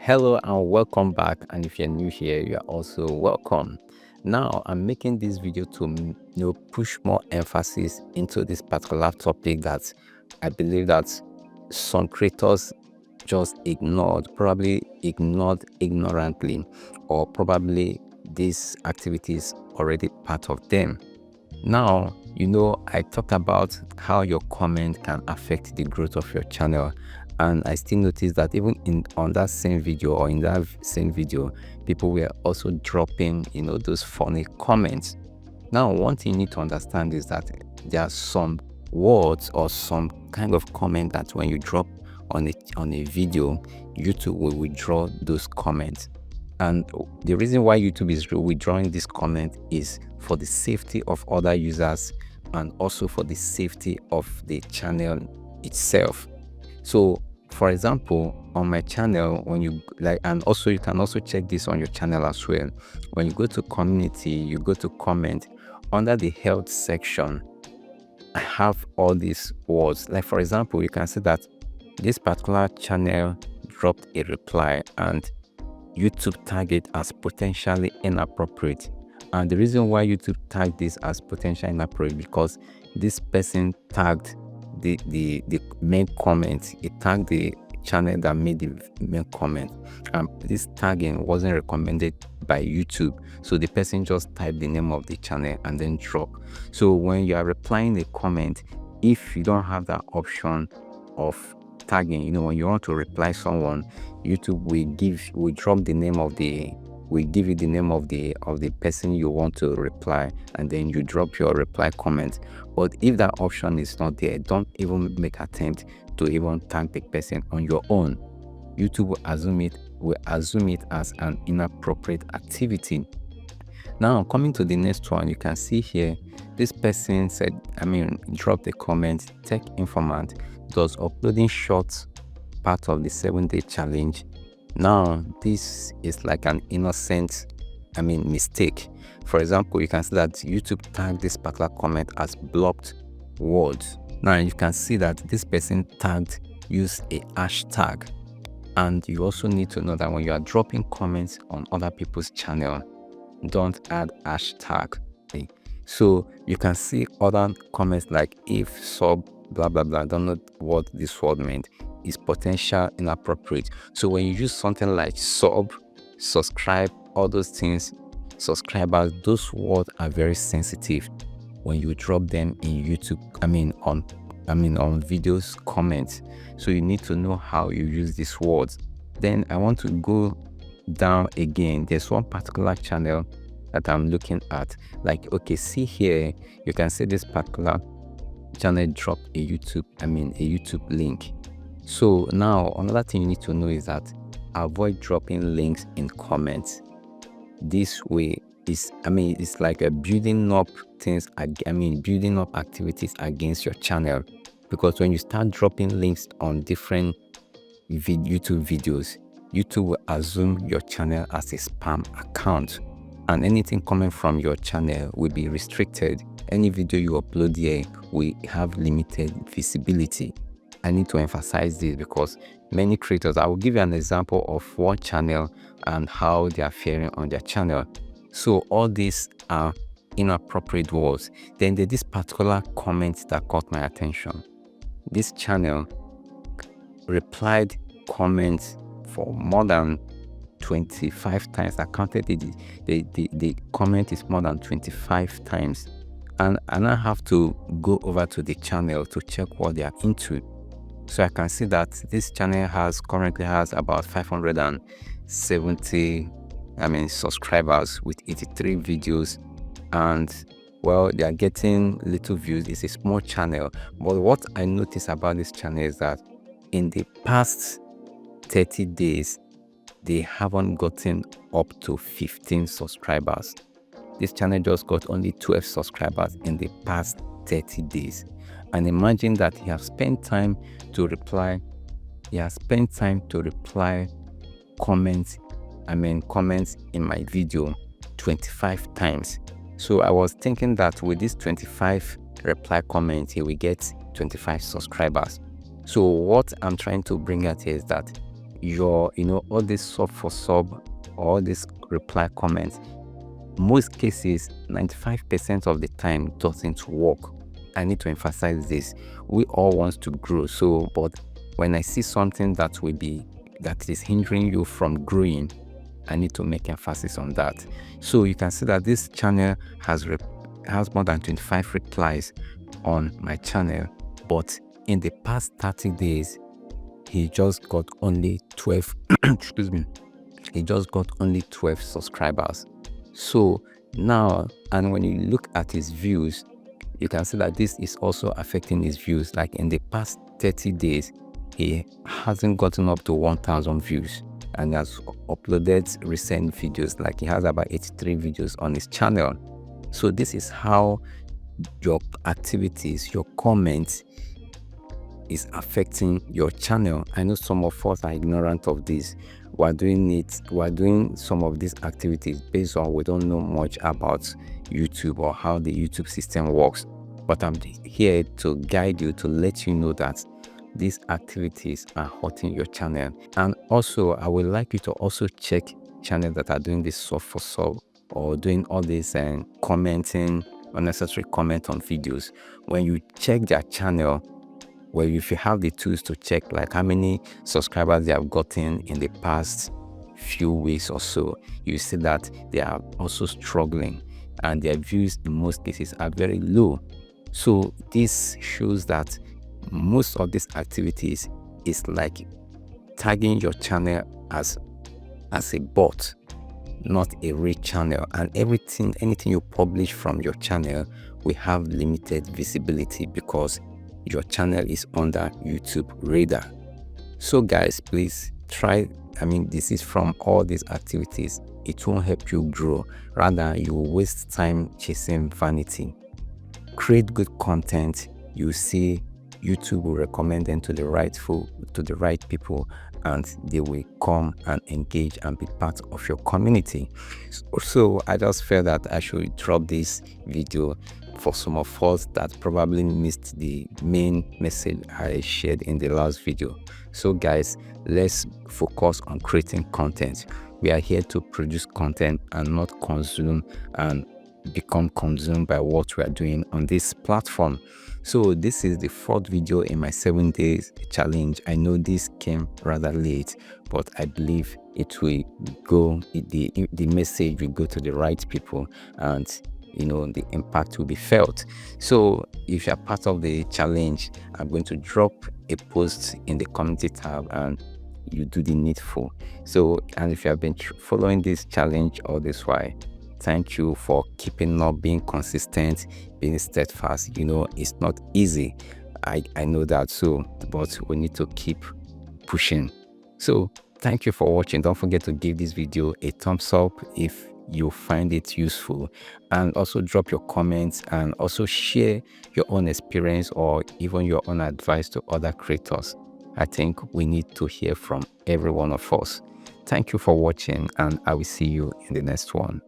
Hello and welcome back, and if you're new here, you are also welcome. Now I'm making this video to push more emphasis into this particular topic that I believe that some creators just probably ignored ignorantly, or probably this activity is already part of them. Now, I talked about how your comment can affect the growth of your channel, and I still noticed that even on that same video, or in that same video, people were also dropping those funny comments. Now, one thing you need to understand is that there are some words or some kind of comment that when you drop on a video, YouTube will withdraw those comments. And the reason why YouTube is withdrawing this comment is for the safety of other users and also for the safety of the channel itself. So, for example, on my channel, when you and also you can also check this on your channel as well. When you go to community, you go to comment, under the health section, I have all these words. Like, for example, you can see that this particular channel dropped a reply and YouTube tagged it as potentially inappropriate. And the reason why YouTube tagged this as potentially inappropriate, because this person tagged the main comment. It tagged the channel that made the main comment, and this tagging wasn't recommended by YouTube, so the person just typed the name of the channel and then drop. So when you are replying a comment, if you don't have that option of tagging, when you want to reply someone, YouTube will drop the name of will give you the name of the person you want to reply, and then you drop your reply comment. But if that option is not there, don't even make attempt to even tag the person on your own. YouTube will assume it as an inappropriate activity. Now, coming to the next one, you can see here, this person dropped a comment. Tech Informant does uploading shorts part of the 7-day challenge. Now, this is like an innocent mistake. For example, you can see that YouTube tagged this particular comment as blocked words. Now you can see that this person used a hashtag, and you also need to know that when you are dropping comments on other people's channel, don't add hashtag. Okay? So you can see other comments like if sub blah blah blah. I don't know what this word meant. Is potential inappropriate. So when you use something like sub, subscribe, all those things, subscribers, those words are very sensitive when you drop them in YouTube, on videos comments. So you need to know how you use these words. Then I want to go down again. There's one particular channel that I'm looking at. Like, okay, see here, you can see this particular channel dropped a YouTube link. So now another thing you need to know is that avoid dropping links in comments. This way is it's like a building up things, building up activities against your channel, because when you start dropping links on different YouTube videos, YouTube will assume your channel as a spam account, and anything coming from your channel will be restricted. Any video you upload here will have limited visibility. I need to emphasize this because many creators, I will give you an example of one channel and how they are faring on their channel. So all these are inappropriate words. Then there's this particular comment that caught my attention. This channel replied comments for more than 25 times. I counted the comment is more than 25 times. And I have to go over to the channel to check what they are into. So I can see that this channel currently has about 570 subscribers with 83 videos, and well, they are getting little views. It's a small channel, but what I noticed about this channel is that in the past 30 days they haven't gotten up to 15 subscribers. This channel just got only 12 subscribers in the past 30 days. And imagine that he has spent time to reply. Comments in my video 25 times. So I was thinking that with this 25 reply comments, he will get 25 subscribers. So what I'm trying to bring out here is that your all this sub for sub or all this reply comments, most cases 95% of the time doesn't work. I need to emphasize this. We all want to grow, so but when I see something that is hindering you from growing, I need to make emphasis on that. So you can see that this channel has more than 25 replies on my channel, but in the past 30 days he just got only 12 excuse me, he just got only 12 subscribers. So now, and when you look at his views, you can see that this is also affecting his views. Like in the past 30 days he hasn't gotten up to 1,000 views and has uploaded recent videos. Like he has about 83 videos on his channel. So this is how your activities, your comments is affecting your channel. I know some of us are ignorant of this. We're doing some of these activities based on we don't know much about YouTube or how the YouTube system works. But I'm here to guide you, to let you know that these activities are hurting your channel. And also I would like you to also check channels that are doing this sub for sub or doing all this and commenting, unnecessary comment on videos. When you check their channel, well, if you have the tools to check like how many subscribers they have gotten in the past few weeks or so, you see that they are also struggling and their views in most cases are very low. So this shows that most of these activities is like tagging your channel as a bot, not a real channel. And anything you publish from your channel will have limited visibility because your channel is under YouTube radar. So guys, please try, this is from all these activities, it won't help you grow, rather you will waste time chasing vanity. Create good content, you see YouTube will recommend them to the right people, and they will come and engage and be part of your community. So I just felt that I should drop this video for some of us that probably missed the main message I shared in the last video. So guys, let's focus on creating content. We are here to produce content and not consume and become consumed by what we are doing on this platform. So this is the 4th video in my 7 days challenge. I know this came rather late, but I believe it will go, the message will go to the right people, and the impact will be felt. So if you're part of the challenge, I'm going to drop a post in the community tab and you do the needful. So, and if you have been following this challenge all this while, thank you for keeping up, being consistent, being steadfast. It's not easy, I know that, so but we need to keep pushing. So thank you for watching. Don't forget to give this video a thumbs up if you find it useful, and also drop your comments and also share your own experience or even your own advice to other creators. I think we need to hear from every one of us. Thank you for watching, and I will see you in the next one.